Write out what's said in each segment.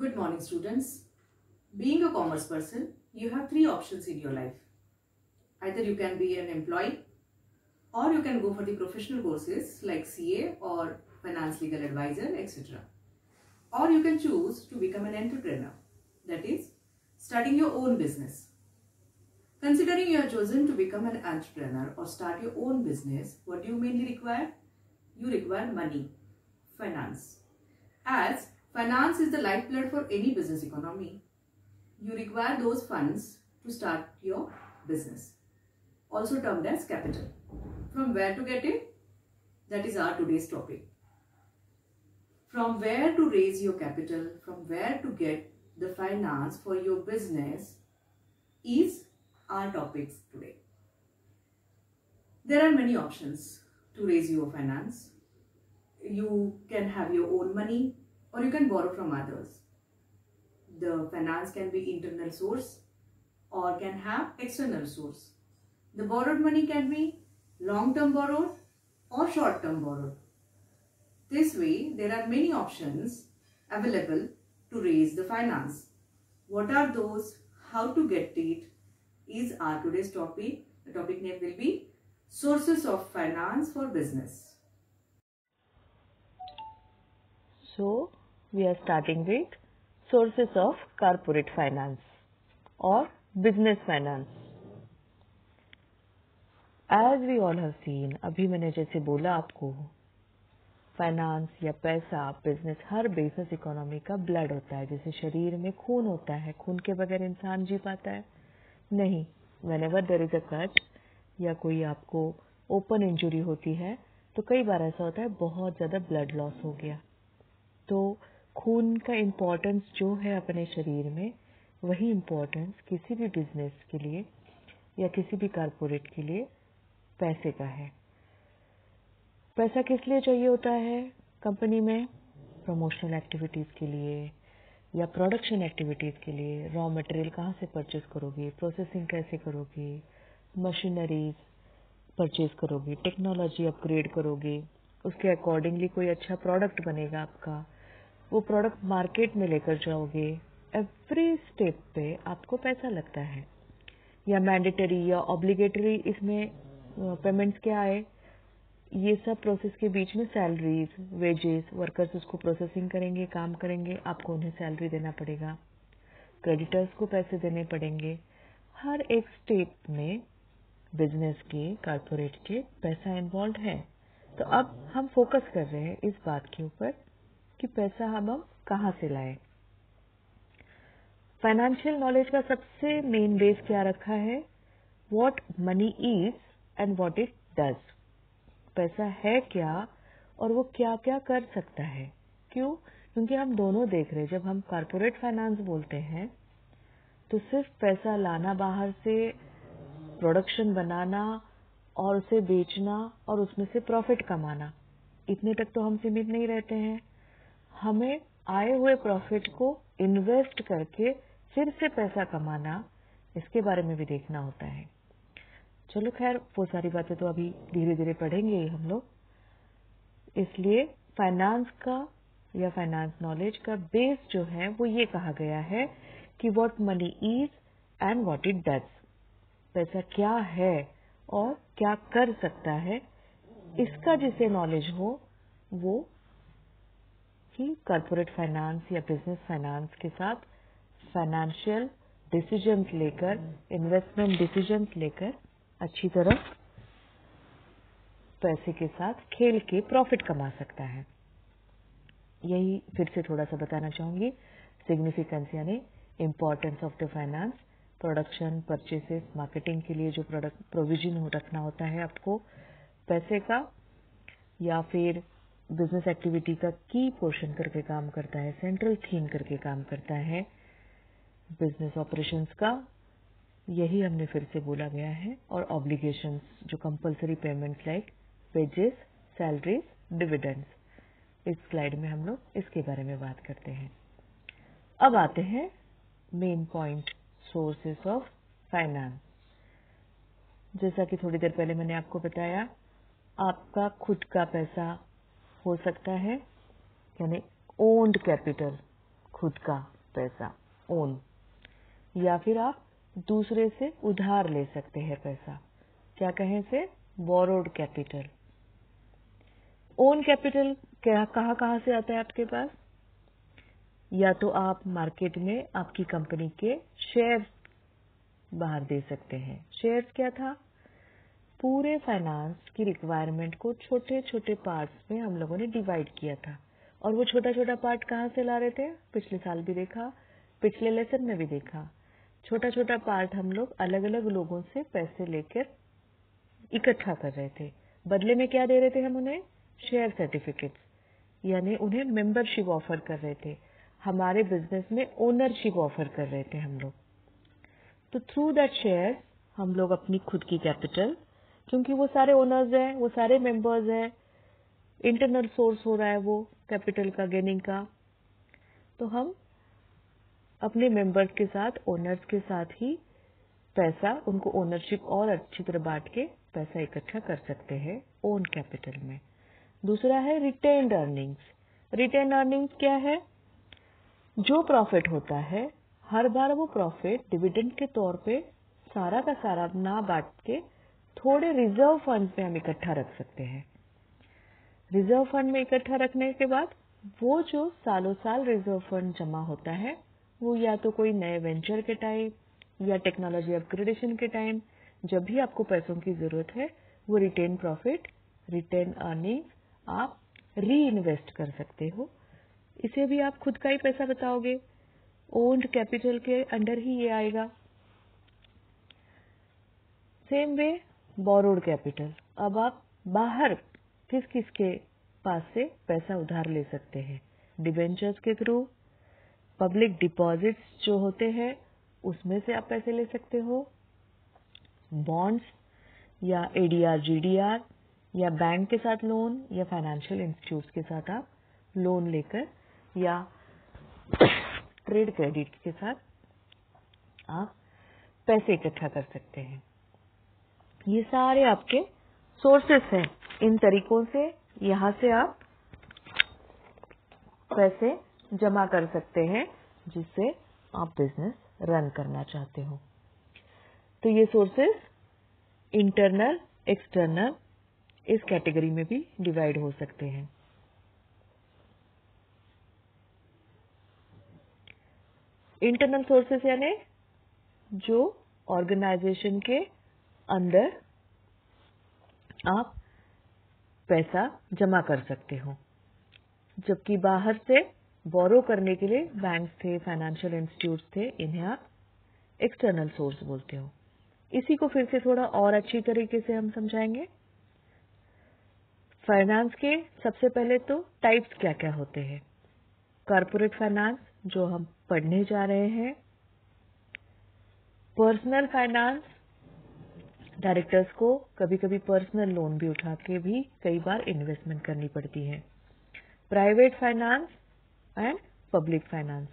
Good morning, students. Being a commerce person, you have three options in your life. Either you can be an employee, or you can go for the professional courses like CA or finance legal advisor, etc. Or you can choose to become an entrepreneur, that is, starting your own business. Considering you have chosen to become an entrepreneur or start your own business, what do you mainly require? You require money, finance. As finance is the lifeblood for any business economy, you require those funds to start your business, also termed as capital. From where to get it? That is our today's topic. From where to raise your capital, from where to get the finance for your business is our topics today. There are many options to raise your finance. You can have your own money or you can borrow from others. The finance can be internal source or can have external source. The borrowed money can be long-term borrowed or short-term borrowed. This way, there are many options available to raise the finance. What are those? How to get it is our today's topic. The topic name will be Sources of Finance for Business. So, we are starting with sources of corporate finance or business finance. As we all have seen, अभी मैंने जैसे बोला आपको, finance या पैसा, business, हर business economy का blood होता है. जैसे शरीर में खून होता है, खून के बगैर इंसान जी पाता है? नहीं. Whenever there is a cut या कोई आपको ओपन इंजरी होती है तो कई बार ऐसा होता है बहुत ज़्यादा ब्लड लॉस हो गया. तो खून का इम्पोर्टेंस जो है अपने शरीर में, वही इम्पोर्टेंस किसी भी बिजनेस के लिए या किसी भी कारपोरेट के लिए पैसे का है. पैसा किस लिए चाहिए होता है कंपनी में? प्रमोशनल एक्टिविटीज़ के लिए या प्रोडक्शन एक्टिविटीज़ के लिए. रॉ मटेरियल कहाँ से परचेज करोगे, प्रोसेसिंग कैसे करोगे, मशीनरीज परचेज करोगे, टेक्नोलॉजी अपग्रेड करोगे, उसके अकॉर्डिंगली कोई अच्छा प्रोडक्ट बनेगा आपका, वो प्रोडक्ट मार्केट में लेकर जाओगे. एवरी स्टेप पे आपको पैसा लगता है. या मैंडेटरी या ऑब्लिगेटरी इसमें पेमेंट्स क्या आए, ये सब प्रोसेस के बीच में सैलरीज, वेजेस, वर्कर्स उसको प्रोसेसिंग करेंगे, काम करेंगे, आपको उन्हें सैलरी देना पड़ेगा, क्रेडिटर्स को पैसे देने पड़ेंगे. हर एक स्टेप में बिजनेस के, कारपोरेट के पैसा इन्वॉल्व है. तो अब हम फोकस कर रहे हैं इस बात के ऊपर कि पैसा हम कहाँ से लाएं. फाइनेंशियल नॉलेज का सबसे मेन बेस क्या रखा है? What money is and what it does. पैसा है क्या और वो क्या क्या कर सकता है. क्यों? क्योंकि हम दोनों देख रहे हैं. जब हम कारपोरेट फाइनेंस बोलते हैं तो सिर्फ पैसा लाना बाहर से, प्रोडक्शन बनाना और उसे बेचना और उसमें से प्रॉफिट कमाना, इतने तक तो हम सीमित नहीं रहते हैं. हमें आए हुए प्रॉफिट को इन्वेस्ट करके फिर से पैसा कमाना, इसके बारे में भी देखना होता है. चलो खैर, वो सारी बातें तो अभी धीरे धीरे पढ़ेंगे ही हम लोग. इसलिए फाइनेंस का या फाइनेंस नॉलेज का बेस जो है वो ये कहा गया है कि what money is and what it does. पैसा क्या है और क्या कर सकता है, इसका जिसे नॉलेज हो वो ही कॉर्पोरेट फाइनेंस या बिजनेस फाइनेंस के साथ फाइनेंशियल डिसीजंस लेकर, इन्वेस्टमेंट डिसीजंस लेकर अच्छी तरह पैसे के साथ खेल के प्रॉफिट कमा सकता है. यही फिर से थोड़ा सा बताना चाहूंगी. सिग्निफिकेंस यानी importance of the finance. Production, purchases, marketing के लिए जो प्रोडक्ट प्रोविजन रखना होता है आपको पैसे का, या फिर बिजनेस एक्टिविटी का की पोर्शन करके काम करता है, सेंट्रल थीम करके काम करता है बिजनेस ऑपरेशंस का. यही हमने फिर से बोला गया है. और ऑब्लिगेशंस, जो compulsory payments like wages, salaries, dividends. इस स्लाइड में हम लोग इसके बारे में बात करते हैं. अब आते हैं main point, sources of finance. जैसा कि थोड़ी देर पहले मैंने आपको बताया, आपका खुद का पैसा हो सकता है, यानी ओन्ड कैपिटल, खुद का. पैसा ओन, या फिर आप दूसरे से उधार ले सकते हैं पैसा, क्या कहें से बोरोड कैपिटल। ओन कैपिटल कहाँ से आता है आपके पास? या तो आप मार्केट में आपकी कंपनी के शेयर्स बाहर दे सकते हैं। शेयर्स क्या था? पूरे फाइनेंस की रिक्वायरमेंट को छोटे छोटे पार्ट्स में हम लोगों ने डिवाइड किया था, और वो छोटा छोटा पार्ट कहाँ से ला रहे थे? पिछले साल भी देखा, पिछले लेसन में भी देखा। छोटा छोटा पार्ट हम लोग अलग अलग लोगों से पैसे लेकर इकट्ठा कर रहे थे। बदले में क्या दे रहे थे हम उन्हें? शेयर सर्टिफिकेट्स, यानी उन्हें मेंबरशिप ऑफर कर रहे थे, हमारे बिजनेस में ओनरशिप ऑफर कर रहे थे हम लोग। तो थ्रू दैट शेयर हम लोग अपनी खुद की कैपिटल, क्योंकि वो सारे ओनर्स हैं, वो सारे मेंबर्स हैं, इंटरनल सोर्स हो रहा है वो कैपिटल का गेनिंग का, तो हम अपने मेंबर्स के साथ, ओनर्स के साथ ही पैसा, उनको ओनरशिप और अच्छी तरह बांट के पैसा इकट्ठा कर सकते हैं ओन कैपिटल में। दूसरा है रिटेन्ड अर्निंग्स। रिटेन्ड अर्निंग्स क्या है? जो प्रॉफिट होता है हर बार वो प्रॉफिट डिविडेंड के तौर पे सारा का सारा ना बांट के थोड़े रिजर्व फंड में हम इकट्ठा रख सकते हैं। रिजर्व फंड में इकट्ठा रखने के बाद वो जो सालों साल रिजर्व फंड जमा होता है, वो या तो कोई नए वेंचर के टाइम या टेक्नोलॉजी अपग्रेडेशन के टाइम, जब भी आपको पैसों की जरूरत है, वो रिटेन प्रॉफिट, रिटेन अर्निंग आप री इन्वेस्ट कर सकते हो। इसे भी आप खुद का ही पैसा बताओगे, ओन्ड कैपिटल के अंडर ही ये आएगा। सेम वे बोरोड कैपिटल, अब आप बाहर किस किस के पास से पैसा उधार ले सकते हैं? डिबेंचर्स के थ्रू, पब्लिक डिपॉजिट्स जो होते हैं उसमें से आप पैसे ले सकते हो, बॉन्ड्स या एडीआर जीडीआर, या बैंक के साथ लोन, या फाइनेंशियल इंस्टीट्यूट्स के साथ आप लोन लेकर, या ट्रेड क्रेडिट के साथ आप पैसे इकट्ठा कर सकते हैं। ये सारे आपके सोर्सेस हैं। इन तरीकों से यहाँ से आप पैसे जमा कर सकते हैं जिससे आप बिजनेस रन करना चाहते हो। तो ये सोर्सेस इंटरनल, एक्सटर्नल, इस कैटेगरी में भी डिवाइड हो सकते हैं। इंटरनल सोर्सेस यानी जो ऑर्गेनाइजेशन के अंदर आप पैसा जमा कर सकते हो, जबकि बाहर से बोरो करने के लिए बैंक थे, फाइनेंशियल इंस्टीट्यूट्स थे, इन्हें आप एक्सटर्नल सोर्स बोलते हो। इसी को फिर से थोड़ा और अच्छी तरीके से हम समझाएंगे। फाइनेंस के सबसे पहले तो टाइप्स क्या क्या होते हैं। कॉर्पोरेट फाइनेंस जो हम पढ़ने जा रहे हैं, पर्सनल फाइनेंस, डायरेक्टर्स को कभी कभी पर्सनल लोन भी उठा के भी कई बार इन्वेस्टमेंट करनी पड़ती है। Private finance and public finance,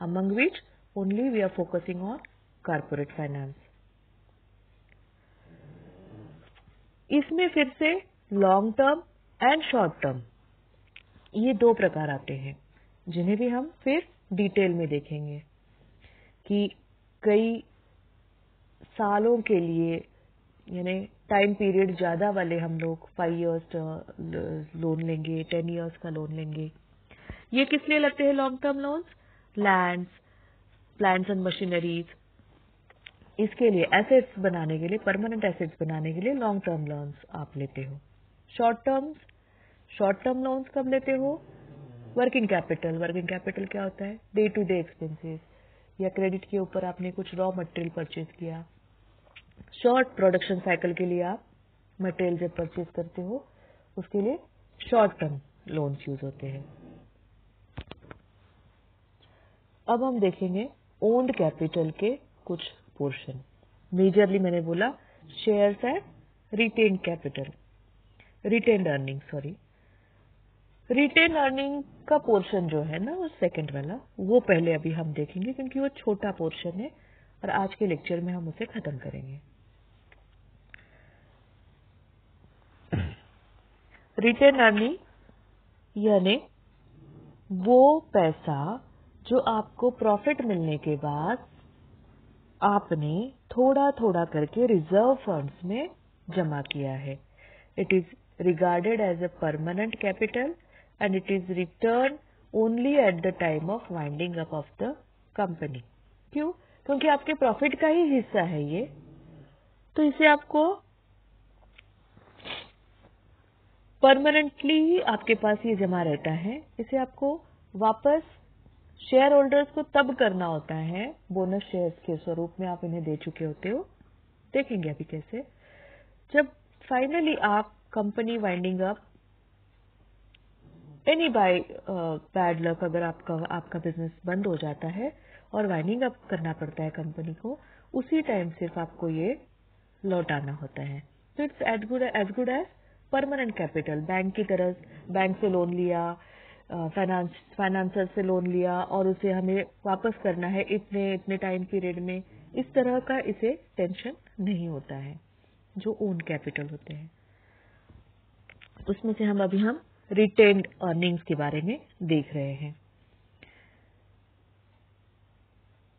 among which only we are focusing on corporate finance. इसमें फिर से long term and short term, ये दो प्रकार आते हैं जिन्हें भी हम फिर डिटेल में देखेंगे कि कई सालों के लिए, यानी टाइम पीरियड ज्यादा वाले हम लोग 5 इयर्स लोन लेंगे, 10 इयर्स का लोन लेंगे। ये किस लिए लगते हैं long term loans? Lands, plants and machineries, इसके लिए एसेट्स बनाने के लिए, परमानेंट एसेट्स बनाने के लिए लॉन्ग टर्म लोन्स आप लेते हो। शॉर्ट टर्म लोन्स कब लेते हो? Working capital. वर्किंग कैपिटल क्या होता है? डे टू डे एक्सपेंसेस, या क्रेडिट के ऊपर आपने कुछ रॉ मटेरियल परचेज किया, शॉर्ट प्रोडक्शन साइकिल के लिए आप मटेरियल जब परचेज करते हो उसके लिए शॉर्ट टर्म लोन्स यूज होते हैं। अब हम देखेंगे ओन्ड कैपिटल के कुछ पोर्शन। मेजरली मैंने बोला shares and retained capital, retained earning, sorry, retain earning का पोर्शन जो है ना, वो सेकंड वाला, वो पहले अभी हम देखेंगे क्योंकि वो छोटा पोर्शन है और आज के लेक्चर में हम उसे खत्म करेंगे। रिटेन अर्निंग यानी वो पैसा जो आपको प्रॉफिट मिलने के बाद आपने थोड़ा थोड़ा करके रिजर्व फंड्स में जमा किया है. It is regarded as a permanent capital and it is return only at the time of winding up of the company. क्यों? क्योंकि आपके प्रॉफिट का ही हिस्सा है ये, तो इसे आपको परमानेंटली आपके पास ये जमा रहता है. इसे आपको वापस शेयर होल्डर्स को तब करना होता है, बोनस शेयर्स के स्वरूप में आप इन्हें दे चुके होते हो, देखेंगे अभी कैसे, जब फाइनली आप company winding up, any by bad luck अगर आपका बिजनेस बंद हो जाता है और वाइंडिंग अप करना पड़ता है कंपनी को, उसी टाइम सिर्फ आपको ये लौटाना होता है. तो it's as good as permanent capital. Bank की तरह बैंक से लोन लिया, फाइनेंसर से लोन लिया और उसे हमें वापस करना है इतने इतने टाइम पीरियड में, इस तरह का इसे टेंशन नहीं होता है जो ओन कैपिटल होते हैं. उसमें से हम रिटेन्ड अर्निंग्स के बारे में देख रहे हैं.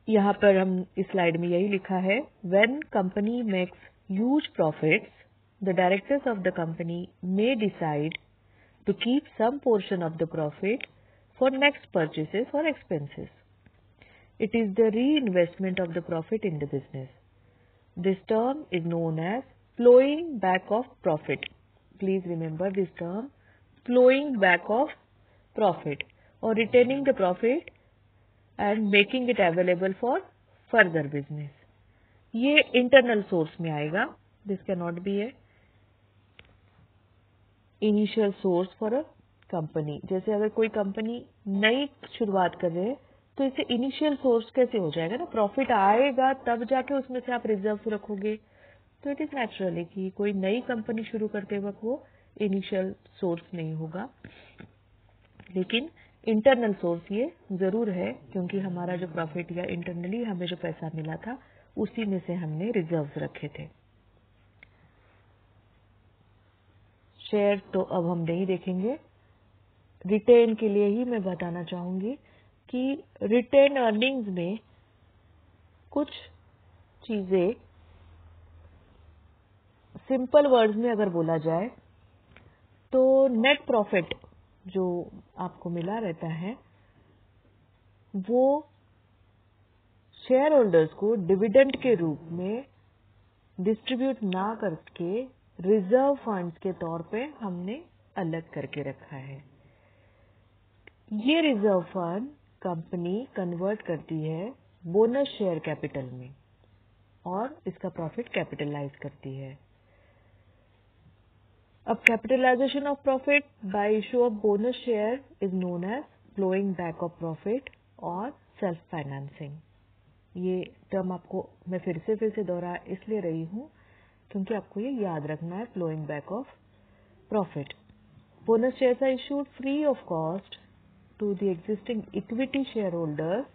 यहाँ पर हम इस स्लाइड में यही लिखा है, when company makes huge profits the directors of the company may decide to keep some portion of the profit for next purchases or expenses. It is the reinvestment of the profit in the business. This term is known as flowing back of profit. Please remember this term, flowing back of profit, or retaining the profit and making it available for further business. ये internal source में आएगा. This cannot be a initial source for a company. जैसे अगर कोई company नई शुरुआत कर रहे हैं तो इसे इनिशियल सोर्स कैसे हो जाएगा ना, प्रॉफिट आएगा तब जाके उसमें से आप रिजर्व रखोगे. तो इट इज नेचुरल है कि कोई नई कंपनी शुरू करते वक्त वो इनिशियल सोर्स नहीं होगा, लेकिन इंटरनल सोर्स ये जरूर है, क्योंकि हमारा जो प्रॉफिट या इंटरनली हमें जो पैसा मिला था उसी में से हमने रिजर्व रखे थे. शेयर तो अब हम नहीं देखेंगे. रिटेन के लिए ही मैं बताना चाहूंगी कि रिटेन अर्निंग्स में कुछ चीजें सिंपल वर्ड्स में अगर बोला जाए तो नेट प्रॉफिट जो आपको मिला रहता है वो शेयर होल्डर्स को डिविडेंड के रूप में डिस्ट्रीब्यूट ना करके रिजर्व फंड्स के तौर पे हमने अलग करके रखा है. ये रिजर्व फंड कंपनी कन्वर्ट करती है बोनस शेयर कैपिटल में और इसका प्रॉफिट कैपिटलाइज करती है. अब capitalisation of profit by issue of bonus share is known as flowing back of profit और सेल्फ फाइनेंसिंग. ये टर्म आपको मैं फिर से दोहरा इसलिए रही हूं क्योंकि आपको ये याद रखना है, flowing back of profit. Bonus shares are issued free of cost to the existing equity share holders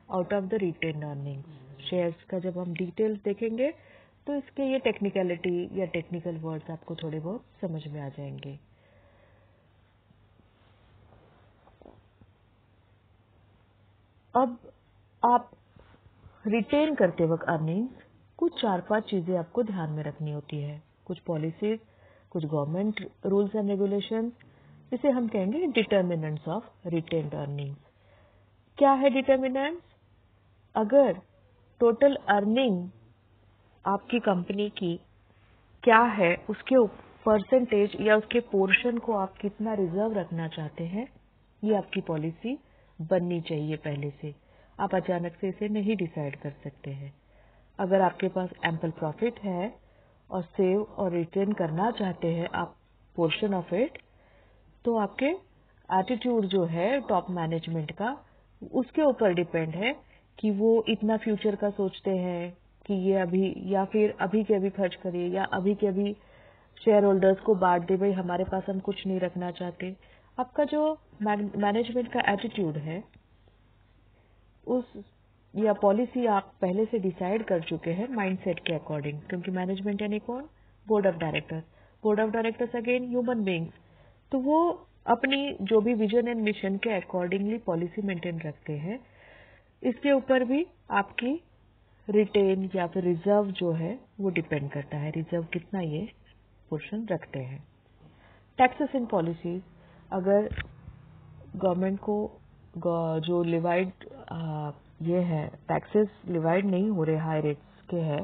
out of the retain earnings. Shares का जब हम डिटेल्स देखेंगे तो इसके ये टेक्निकलिटी या टेक्निकल वर्ड्स आपको थोड़े बहुत समझ में आ जाएंगे. अब आप रिटेन करते वक्त अर्निंग्स कुछ 4-5 चीजें आपको ध्यान में रखनी होती है. कुछ पॉलिसीज, कुछ गवर्नमेंट रूल्स एंड रेगुलेशंस, इसे हम कहेंगे डिटर्मिनेंट्स ऑफ रिटेन्ड अर्निंग्स. क्या है डिटर्मिनेंट्स? अगर टोटल अर्निंग आपकी कंपनी की क्या है उसके परसेंटेज या उसके पोर्शन को आप कितना रिजर्व रखना चाहते हैं, ये आपकी पॉलिसी बननी चाहिए पहले से. आप अचानक से इसे नहीं डिसाइड कर सकते हैं. अगर आपके पास एम्पल प्रॉफिट है और सेव और रिटेन करना चाहते हैं आप पोर्शन ऑफ इट, तो आपके एटीट्यूड जो है टॉप मैनेजमेंट का उसके ऊपर डिपेंड है कि वो इतना फ्यूचर का सोचते हैं कि ये अभी या फिर अभी के अभी खर्च करिए या अभी के अभी शेयर होल्डर्स को बांट दे, भाई हमारे पास हम कुछ नहीं रखना चाहते. आपका जो मैनेजमेंट का एटीट्यूड है उस या पॉलिसी आप पहले से डिसाइड कर चुके हैं माइंडसेट के अकॉर्डिंग, क्योंकि मैनेजमेंट यानी कौन? Board of directors. Board of directors again human beings, तो वो अपनी जो भी विजन एंड मिशन के अकॉर्डिंगली पॉलिसी मेंटेन रखते हैं. इसके ऊपर भी आपकी रिटेन या फिर रिजर्व जो है वो डिपेंड करता है, रिजर्व कितना ये पोर्शन रखते हैं। टैक्सेस एंड पॉलिसीज, अगर गवर्नमेंट को जो लिवाइड ये है टैक्सेस लिवाइड नहीं हो रहे हाई रेट्स के है,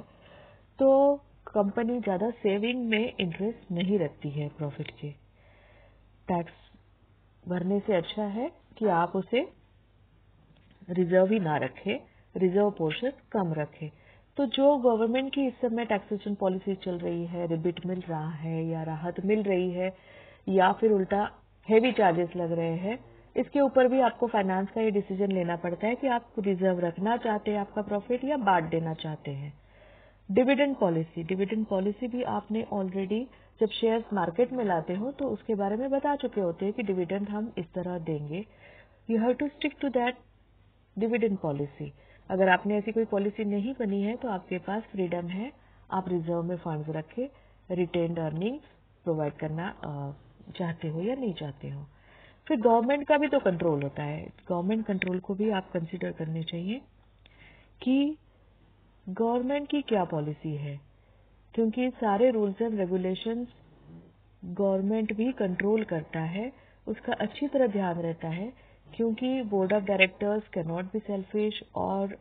तो कंपनी ज्यादा सेविंग में इंटरेस्ट नहीं रखती है प्रॉफिट के। टैक्स भरने से अच्छा है कि आप उसे रिजर्व ही ना रखें, रिजर्व पोर्शन कम रखें। तो जो गवर्नमेंट की इस समय टैक्सेशन पॉलिसी चल रही है, रिबिट मिल रहा है या राहत मिल रही है या फिर उल्टा हेवी चार्जेस लग रहे हैं, इसके ऊपर भी आपको फाइनेंस का ये डिसीजन लेना पड़ता है कि आप रिजर्व रखना चाहते हैं आपका प्रॉफिट या बांट देना चाहते हैं। डिविडेंड पॉलिसी भी आपने ऑलरेडी जब शेयर्स मार्केट में लाते हो तो उसके बारे में बता चुके होते हैं कि डिविडेंड हम इस तरह देंगे। You have to stick to that dividend policy. अगर आपने ऐसी कोई पॉलिसी नहीं बनी है तो आपके पास फ्रीडम है, आप रिजर्व में फंड्स रखें, रिटेन्ड अर्निंग्स प्रोवाइड करना चाहते हो या नहीं चाहते हो। फिर गवर्नमेंट का भी तो कंट्रोल होता है, गवर्नमेंट कंट्रोल को भी आप कंसीडर करने चाहिए कि गवर्नमेंट की क्या पॉलिसी है, क्योंकि सारे रूल्स एंड रेगुलेशंस गवर्नमेंट भी कंट्रोल करता है, उसका अच्छी तरह ध्यान रहता है, क्योंकि board of directors can not be selfish और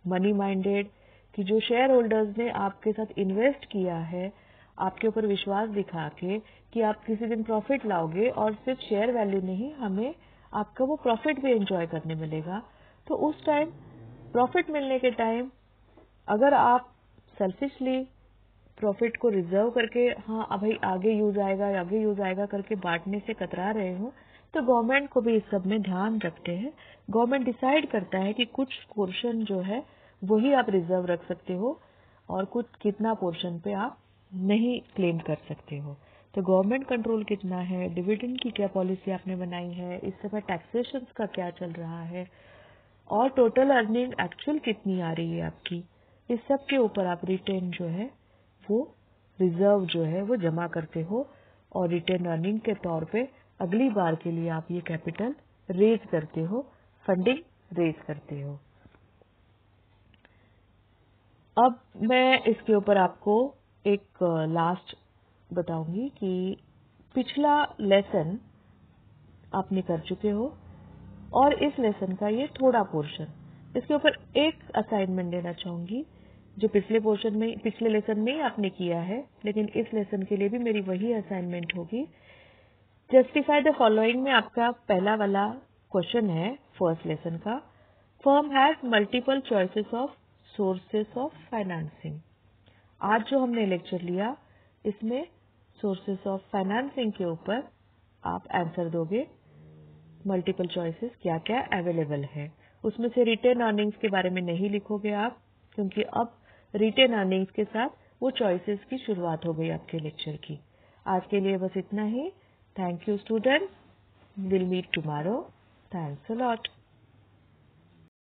मनी माइंडेड, कि जो शेयर होल्डर्स ने आपके साथ इन्वेस्ट किया है, आपके ऊपर विश्वास दिखा के कि आप किसी दिन प्रॉफिट लाओगे और सिर्फ शेयर वैल्यू नहीं, हमें आपका वो प्रॉफिट भी एंजॉय करने मिलेगा। तो उस टाइम प्रॉफिट मिलने के टाइम अगर आप सेल्फिशली प्रॉफिट को रिजर्व करके हाँ भाई आगे यूज आएगा करके बांटने से कतरा रहे हो, तो गवर्नमेंट को भी इस सब में ध्यान रखते हैं। गवर्नमेंट डिसाइड करता है कि कुछ पोर्शन जो है वही आप रिजर्व रख सकते हो और कुछ कितना पोर्शन पे आप नहीं क्लेम कर सकते हो। तो गवर्नमेंट कंट्रोल कितना है, डिविडेंड की क्या पॉलिसी आपने बनाई है, इस समय टैक्सेशन का क्या चल रहा है और टोटल अर्निंग एक्चुअल कितनी आ रही है आपकी, इस सब के ऊपर आप रिटेन जो है वो रिजर्व जो है वो जमा करते हो और रिटेन अर्निंग के तौर पे अगली बार के लिए आप ये कैपिटल रेज करते हो, फंडिंग रेज करते हो। अब मैं इसके ऊपर आपको एक लास्ट बताऊंगी कि पिछला लेसन आपने कर चुके हो और इस लेसन का ये थोड़ा पोर्शन, इसके ऊपर एक असाइनमेंट देना चाहूंगी जो पिछले लेसन में ही आपने किया है, लेकिन इस लेसन के लिए भी मेरी वही असाइनमेंट होगी। जस्टिफाई द फॉलोइंग में आपका पहला वाला क्वेश्चन है फर्स्ट लेसन का, firm has multiple choices of sources of financing. आज जो हमने लेक्चर लिया इसमें सोर्सेस ऑफ फाइनेंसिंग के ऊपर आप आंसर दोगे, मल्टीपल चॉइसेस क्या क्या अवेलेबल है। उसमें से रिटेन अर्निंग्स के बारे में नहीं लिखोगे आप, क्योंकि अब रिटेन अर्निंग्स के साथ वो चॉइसेस की शुरुआत हो गई आपके लेक्चर की। आज के लिए बस इतना ही। Thank you students, will meet tomorrow. Thanks a lot.